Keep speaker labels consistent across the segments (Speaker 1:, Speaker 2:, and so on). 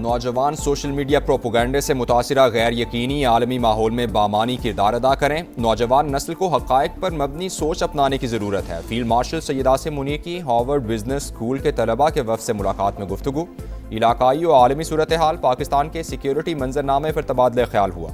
Speaker 1: नौजवान social media प्रोपोगंडे से मुतासिरा गैर यकीनी आलमी माहौल में बामानी किरदार अदा करें। नौजवान नस्ल को हक़ाइक़ पर मबनी सोच अपनाने की ज़रूरत है। फील्ड मार्शल सैयद आसिम मुनीर की हार्वर्ड बिजनेस स्कूल के तलबा के वफ़द से मुलाकात में गुफ्तगू। इलाकाई और आलमी सूरत हाल, पाकिस्तान के सिक्योरिटी मंजरनामे पर तबादला ख्याल हुआ।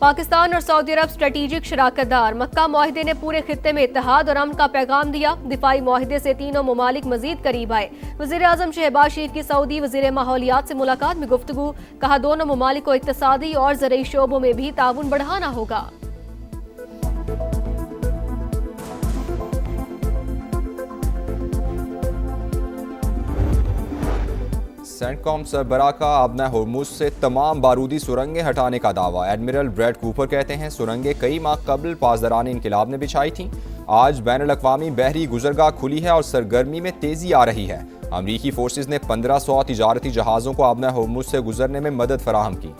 Speaker 2: पाकिस्तान और सऊदी अरब स्ट्रेटेजिक शराकतदार। मक्का मुआहिदे ने पूरे खित्ते में इत्तेहाद और अमन का पैगाम दिया। दिफाई मुआहिदे से तीनों ममालिक मजीद करीब आए। वज़ीर आज़म शहबाज शरीफ की सऊदी वज़ीर माहौलियात से मुलाकात में गुफ्तगू। कहा दोनों ममालिक को इक्तिसादी और ज़रई शोबों में भी ताउन बढ़ाना होगा।
Speaker 1: सेंटकॉम सरबराह का आबना होर्मुज से तमाम बारूदी सुरंगें हटाने का दावा। एडमिरल ब्रैड कूपर कहते हैं सुरंगें कई माह कबल पासदारान इनकलाब ने बिछाई थीं। आज बैनुल-अक़वामी बहरी गुजरगाह खुली है और सरगर्मी में तेजी आ रही है। अमरीकी फोर्सेज ने 1500 तिजारती जहाज़ों को आबना होर्मुज से गुजरने में मदद फराहम की।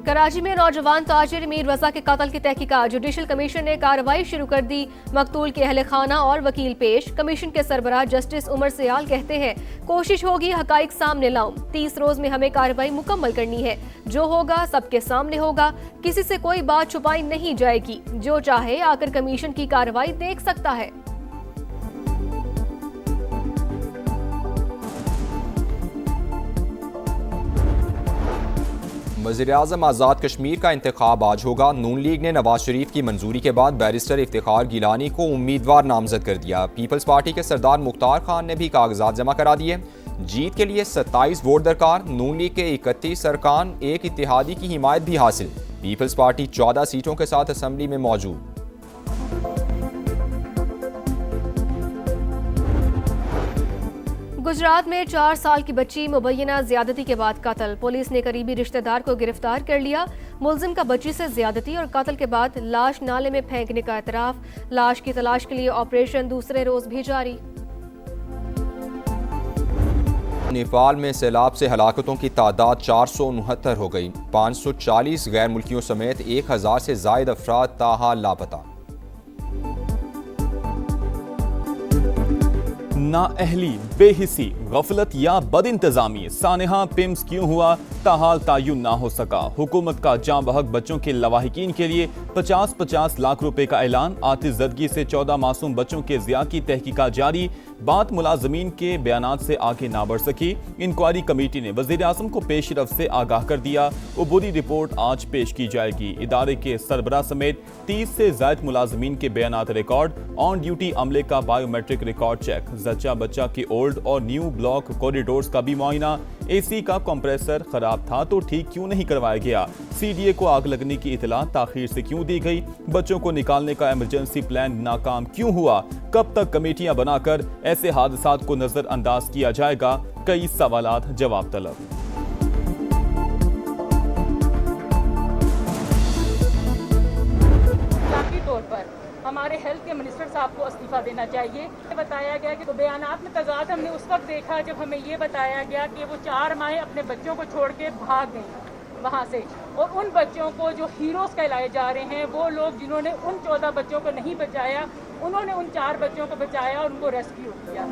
Speaker 2: कराची में नौजवान ताजिर मीर रजा के कत्ल की तहकीकात। जुडिशल कमीशन ने कार्रवाई शुरू कर दी। मकतूल के अहले खाना और वकील पेश। कमीशन के सरबराह जस्टिस उमर सयाल कहते हैं कोशिश होगी हकाइक सामने लाऊं। 30 रोज में हमें कार्रवाई मुकम्मल करनी है। जो होगा सबके सामने होगा। किसी से कोई बात छुपाई नहीं जाएगी। जो चाहे आकर कमीशन की कार्रवाई देख सकता है।
Speaker 1: वज़ीर-ए-आज़म आज़ाद कश्मीर का इंतखाब आज होगा। नून लीग ने नवाज शरीफ की मंजूरी के बाद बैरिस्टर इफ्तिखार गिलानी को उम्मीदवार नामजद कर दिया। पीपल्स पार्टी के सरदार मुख्तार खान ने भी कागजात जमा करा दिए। जीत के लिए 27 वोट दरकार। नून लीग के 31 अरकान, एक इत्तेहादी की हिमायत भी हासिल। पीपल्स पार्टी 14 सीटों के साथ असम्बली में मौजूद।
Speaker 2: गुजरात में 4 साल की बच्ची मुबैना ज्यादती के बाद कत्ल। पुलिस ने करीबी रिश्तेदार को गिरफ्तार कर लिया। मुलजिम का बच्ची से ज्यादती और कत्ल के बाद लाश नाले में फेंकने का एतराफ। लाश की तलाश के लिए ऑपरेशन दूसरे रोज भी जारी।
Speaker 1: नेपाल में सैलाब से हलाकतों की तादाद 469 हो गई। 540 गैर मुल्कियों समेत 1000 से जायद अफराद ताहाल लापता।
Speaker 3: नाअहली, बेहिसी, गफलत या बदइंतजामी, सानेहा पिम्स क्यों हुआ, ताहाल तायुन ना हो सका। हुकूमत का जाँ बहक बच्चों के लवाहिकीन के लिए 50-50 लाख रुपए का ऐलान। आतिश ज़दगी से 14 मासूम बच्चों के ज़िया की तहकीकात जारी। बात मुलाजमीन के बयानात से आगे ना बढ़ सकी। इंक्वायरी कमेटी ने वज़ीर आज़म को पेशरफ से आगाह कर दिया। अबूरी रिपोर्ट आज पेश की जाएगी। इदारे के सरबराह समेत 30 से ज़ायद मुलाजमीन के बयानात रिकॉर्ड। ऑन ड्यूटी अमले का बायोमेट्रिक रिकॉर्ड चेक। जच्चा बच्चा के ओल्ड और न्यू ब्लॉक कॉरिडोर्स का भी मुआयना। एसी का कंप्रेसर खराब था तो ठीक क्यों नहीं करवाया गया। सीडीए को आग लगने की इतला ताखीर से क्यों दी गई। बच्चों को निकालने का इमरजेंसी प्लान नाकाम क्यों हुआ। कब तक कमेटियां बनाकर ऐसे हादसात को नजरअंदाज किया जाएगा। कई सवालात जवाब तलब।
Speaker 4: तौर पर हमारे हेल्थ के मिनिस्टर साहब को इस्तीफा देना चाहिए। बताया गया कि तो बयानात में तजाद हमने उस वक्त देखा जब हमें ये बताया गया कि वो 4 माहें अपने बच्चों को छोड़ के भाग गई वहाँ से। और उन बच्चों को जो हीरोज़ कहलाए जा रहे हैं वो लोग जिन्होंने उन 14 बच्चों को नहीं बचाया, उन्होंने उन 4 बच्चों को बचाया और उनको रेस्क्यू किया।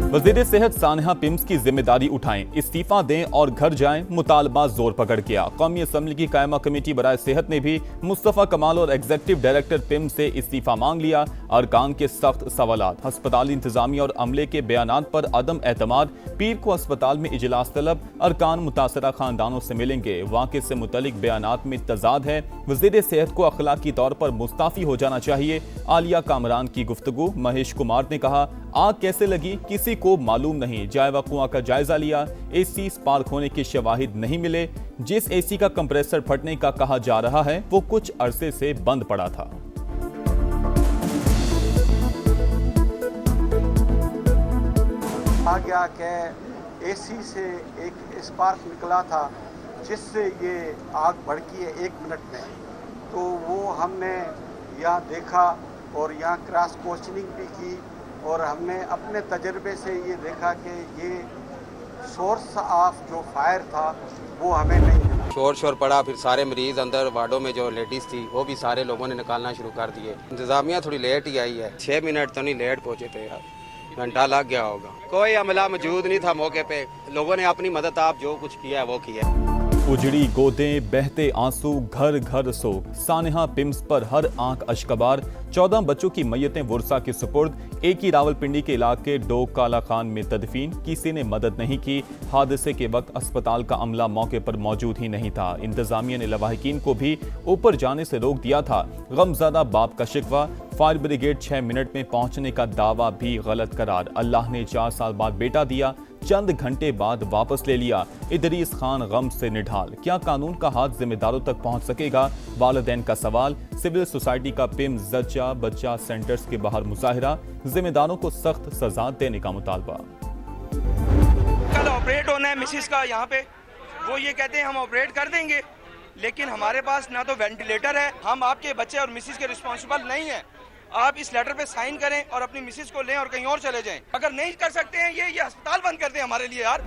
Speaker 3: वज़ीर सेहत सानेहा पिम्स की जिम्मेदारी उठाएं, इस्तीफा दें और घर जाएं। मुतालबा जोर पकड़ गया। कौमी असम्बली की कायमा कमेटी बराए सेहत ने भी मुस्तफ़ा कमाल और एग्जीक्यूटिव डायरेक्टर पिम्स से इस्तीफा मांग लिया। अरकान के सख्त सवालात, अस्पताल इंतजामिया और अमले के बयानात पर अदम एतमाद। पीर को अस्पताल में इजलास तलब। अरकान मुतासरा खानदानों से मिलेंगे। वाक़े से मुतलिक बयानात में तजाद है। वज़ीर सेहत को अखलाकी तौर पर मुस्ताफ़ी हो जाना चाहिए। आलिया कामरान की गुफ्तगू। महेश कुमार ने कहा आग कैसे लगी किसी को मालूम नहीं। जायवा कुआं का जायजा लिया। एसी स्पार्क होने के शवाहिद नहीं मिले। जिस एसी का कंप्रेसर फटने का कहा जा रहा है वो कुछ अरसे से बंद पड़ा था।
Speaker 5: आ गया कि एसी से एक स्पार्क निकला था जिससे ये आग भड़की है 1 मिनट में। तो वो हमने यहाँ देखा और यहाँ क्रॉस क्वेश्चनिंग भी की और हमने अपने तजर्बे से ये देखा कि ये सोर्स ऑफ जो फायर था वो हमें नहीं मिला।
Speaker 6: शोर पड़ा, फिर सारे मरीज अंदर वार्डों में जो लेडीज थी वो भी सारे लोगों ने निकालना शुरू कर दिए। इंतजामिया थोड़ी लेट ही आई है, 6 मिनट तो नहीं लेट पहुंचे थे यार, घंटा लग गया होगा। कोई अमला मौजूद नहीं था मौके पे, लोगों ने अपनी मदद आप जो कुछ किया है वो किया।
Speaker 3: उजड़ी गोदें, बहते आंसू, घर घर सोग। सानेहा पिम्स पर हर आंख अश्कबार। 14 बच्चों की मैयतें वुरसा के सुपुर्द। एक ही रावलपिंडी के इलाके डोग काला खान में तदफीन। किसी ने मदद नहीं की। हादसे के वक्त अस्पताल का अमला मौके पर मौजूद ही नहीं था। इंतजामिया ने लवाहिकीन को भी ऊपर जाने से रोक दिया था। गमज़दा बाप का शिकवा। फायर ब्रिगेड 6 मिनट में पहुंचने का दावा भी गलत करार। अल्लाह ने 4 साल बाद बेटा दिया, चंद घंटे बाद वापस ले लिया। इदरीस खान गम से निढाल। क्या कानून का हाथ जिम्मेदारों तक पहुंच सकेगा? वालिदैन का सवाल। सिविल सोसाइटी का पिम जच्चा बच्चा सेंटर्स के बाहर मुजाहिरा। जिम्मेदारों को सख्त सजा देने का मुतालबा।
Speaker 7: कल ऑपरेट होना है मिसिस का यहाँ पे, वो ये कहते हैं हम ऑपरेट कर देंगे, लेकिन हमारे पास ना तो वेंटिलेटर है। हम आपके बच्चे और मिसिस के रिस्पॉन्सिबल नहीं है। आप इस लेटर पे साइन करें और अपनी मिसिस को लें और कहीं और चले जाएं। अगर नहीं कर सकते हैं ये अस्पताल बंद कर दें हमारे लिए यार।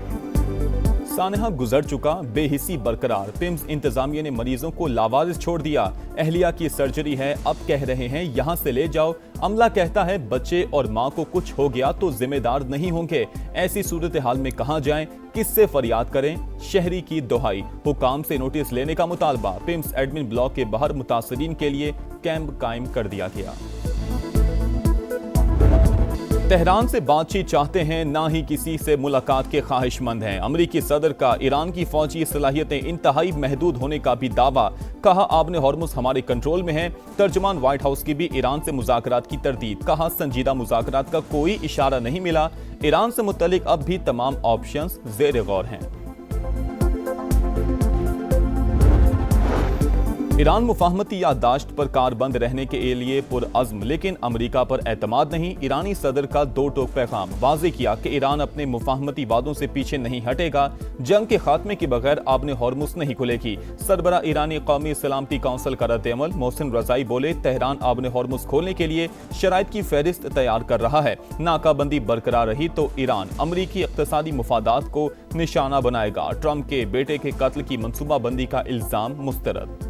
Speaker 3: सानेहा गुजर चुका, बेहिसी बरकरार। पिम्स इंतजामिया ने मरीजों को लावारिस छोड़ दिया। अहलिया की सर्जरी है, अब कह रहे हैं यहां से ले जाओ। अमला कहता है बच्चे और मां को कुछ हो गया तो जिम्मेदार नहीं होंगे। ऐसी सूरत हाल में कहां जाएं, किससे फरियाद करें? शहरी की दुहाई। हुकाम से नोटिस लेने का मुतालबा। पिम्स एडमिन ब्लॉक के बाहर मुतासरीन के लिए कैंप कायम कर दिया गया। तेहरान से बातचीत चाहते हैं, ना ही किसी से मुलाकात के ख्वाहिशमंद हैं। अमरीकी सदर का ईरान की फौजी सलाहियतें इंतहाई महदूद होने का भी दावा। कहा आबने हॉर्मुज़ हमारे कंट्रोल में है। तर्जुमान व्हाइट हाउस की भी ईरान से मुज़ाकरात की तरदीद। कहा संजीदा मुज़ाकरात का कोई इशारा नहीं मिला। ईरान से मुतल्लिक अब भी तमाम ऑप्शंस ज़ेर गौर हैं। ईरान मुफाहमती याददाश्त पर कारबंद रहने के लिए पुरअज़्म, लेकिन अमरीका पर एतमाद नहीं। ईरानी सदर का 2 टोक पैगाम। वाज़ेह किया कि ईरान अपने मुफाहमती वादों से पीछे नहीं हटेगा। जंग के खात्मे के बगैर आबने हॉर्मुज़ नहीं खुलेगी। सरबरा ईरानी कौमी सलामती काउंसिल का रद्द-ए-अमल। मोहसिन रज़ाई बोले तेहरान आबने हॉर्मुज़ खोलने के लिए शराइत की फहरिस्त तैयार कर रहा है। नाकाबंदी बरकरार रही तो ईरान अमरीकी इक़्तिसादी मुफादात को निशाना बनाएगा। ट्रंप के बेटे के कत्ल की मनसूबाबंदी का इल्ज़ाम मुस्तरद।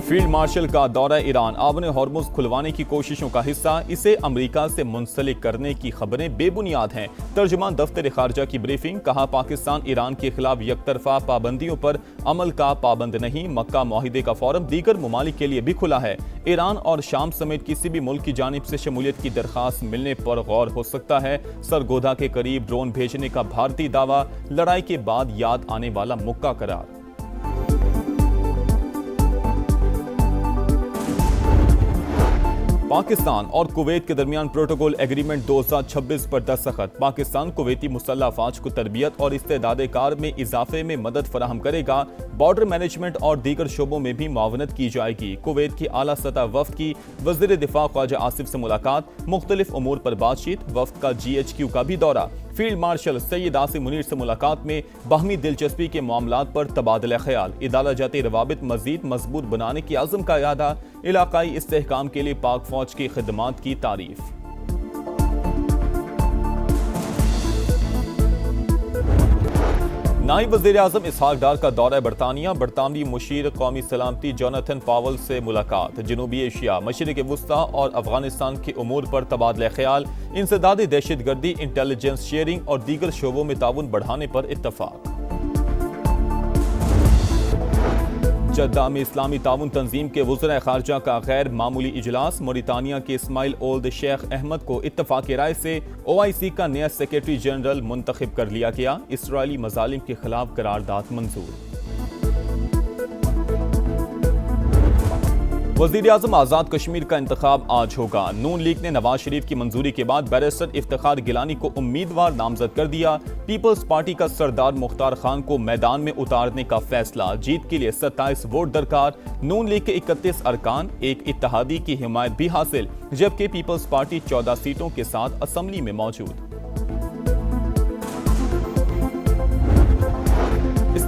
Speaker 3: फील्ड मार्शल का दौरा ईरान। आबने हॉर्मुज़ खुलवाने की कोशिशों का हिस्सा। इसे अमरीका से मुंसलिक करने की खबरें बेबुनियाद हैं। तर्जुमान दफ्तर खारजा की ब्रीफिंग। कहा पाकिस्तान ईरान के खिलाफ यकतरफा पाबंदियों पर अमल का पाबंद नहीं। मक्का मुआहिदे का फोरम दीगर ममालिक के लिए भी खुला है। ईरान और शाम समेत किसी भी मुल्क की जानिब से शमूलियत की दरख्वास्त मिलने पर गौर हो सकता है। सरगोधा के करीब ड्रोन भेजने का भारतीय दावा। लड़ाई के बाद याद आने वाला मुक्का करार। पाकिस्तान और कुवैत के दरमियान प्रोटोकॉल एग्रीमेंट 2026 पर दस्तखत। पाकिस्तान कुवैती मुसल्लह अफवाज को तरबियत और इस्तेदाद कार में इजाफे में मदद फराहम करेगा। बॉर्डर मैनेजमेंट और दीगर शोबों में भी मुआवनत की जाएगी। कुवैत की आला सतह वफ्द की वज़ीर दिफा ख्वाजा आसिफ से मुलाकात। मुख्तलिफ उमूर पर बातचीत। वफ्द का GHQ का भी दौरा। फील्ड मार्शल सैयद आसिम मुनीर से मुलाकात में बाहमी दिलचस्पी के मामलात पर तबादला ख्याल। इदारा जाती रवाबित मजीद मजबूत बनाने की आज़म का इरादा। इलाकाई इस्तेहकाम के लिए पाक फौज की खिदमात की तारीफ। नायब वज़ीर-ए-आज़म इसहाक डार का दौरा बरतानिया। बरतानवी मुशीर कौमी सलामती जोनाथन पावल से मुलाकात। जनूबी एशिया, मशरिक़ वुस्ता और अफगानिस्तान के उमूर पर तबादला ख्याल। इंसदाद दहशतगर्दी, इंटेलिजेंस शेयरिंग और दीगर शोबों में ताउन बढ़ाने पर इत्तफाक। जद्दा में इस्लामी ताउन तंजीम के वज़राए खारजा का गैर मामूली इजलास। मोरितानिया के इस्माइल ओल्द शेख अहमद को इत्तफाक़ राय से OIC का नया सेक्रेटरी जनरल मुंतखब कर लिया गया। इसराइली मज़ालिम के खिलाफ करारदाद मंजूर। वज़ीर-ए-आज़म आज़ाद कश्मीर का इंतखाब आज होगा। नून लीग ने नवाज शरीफ की मंजूरी के बाद बैरिस्टर इफ्तिखार गिलानी को उम्मीदवार नामजद कर दिया। पीपल्स पार्टी का सरदार मुख्तार खान को मैदान में उतारने का फैसला। जीत के लिए 27 वोट दरकार। नून लीग के 31 अरकान, एक इत्तेहादी की हिमायत भी हासिल, जबकि पीपल्स पार्टी 14 सीटों के साथ असम्बली में मौजूद।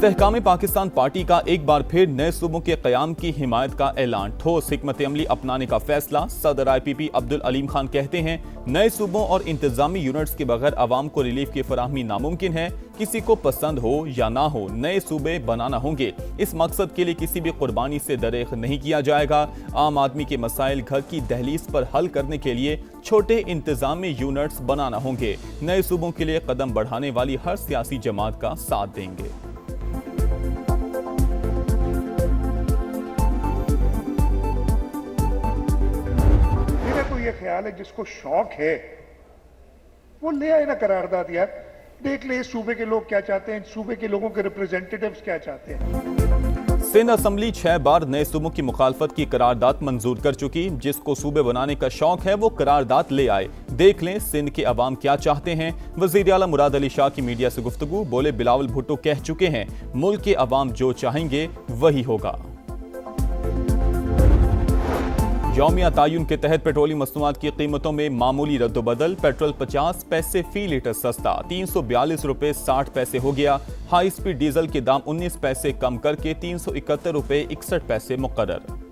Speaker 3: इस्तेहकाम पाकिस्तान पार्टी का एक बार फिर नए सूबों के क़याम की हिमायत का ऐलान। ठोस हिकमत अमली अपनाने का फैसला। सदर IPP अब्दुल अलीम खान कहते हैं, नए सूबों और इंतजामी यूनिट्स के बगैर आवाम को रिलीफ की फराहमी नामुमकिन है। किसी को पसंद हो या ना हो, नए सूबे बनाना होंगे। इस मकसद के लिए किसी भी कुर्बानी से दरेख नहीं किया जाएगा। आम आदमी के मसाइल घर की दहलीज पर हल करने के लिए छोटे इंतजामी यूनिट्स बनाना होंगे। नए सूबों के लिए कदम बढ़ाने वाली हर सियासी जमात का साथ देंगे।
Speaker 8: ये ख्याल है जिसको शौक है वो ले आए ना करारदाद यार, देख ले इस सूबे के लोग क्या चाहते हैं, सूबे के लोगों के रिप्रेजेंटेटिव्स क्या चाहते हैं।
Speaker 3: सिंध असम्बली 6 बार नए सूबों की मुखालफत की करारदाद मंजूर कर चुकी। जिसको सूबे बनाने का शौक है वो करारदाद ले आए। देख लें सिंध के अवाम क्या चाहते हैं। वजीर आला मुराद अली शाह की मीडिया से गुफ्तगू। बोले, बिलावल भुट्टो कह चुके हैं, मुल्क के अवाम जो चाहेंगे वही होगा। यौमिया तायुन के तहत पेट्रोलियम मसनूआत की कीमतों में मामूली रद्दोबदल। पेट्रोल 50 पैसे फी लीटर सस्ता, 342 रुपए 60 पैसे हो गया। हाई स्पीड डीजल के दाम 19 पैसे कम करके 371 रुपए 61 पैसे मुकर्रर।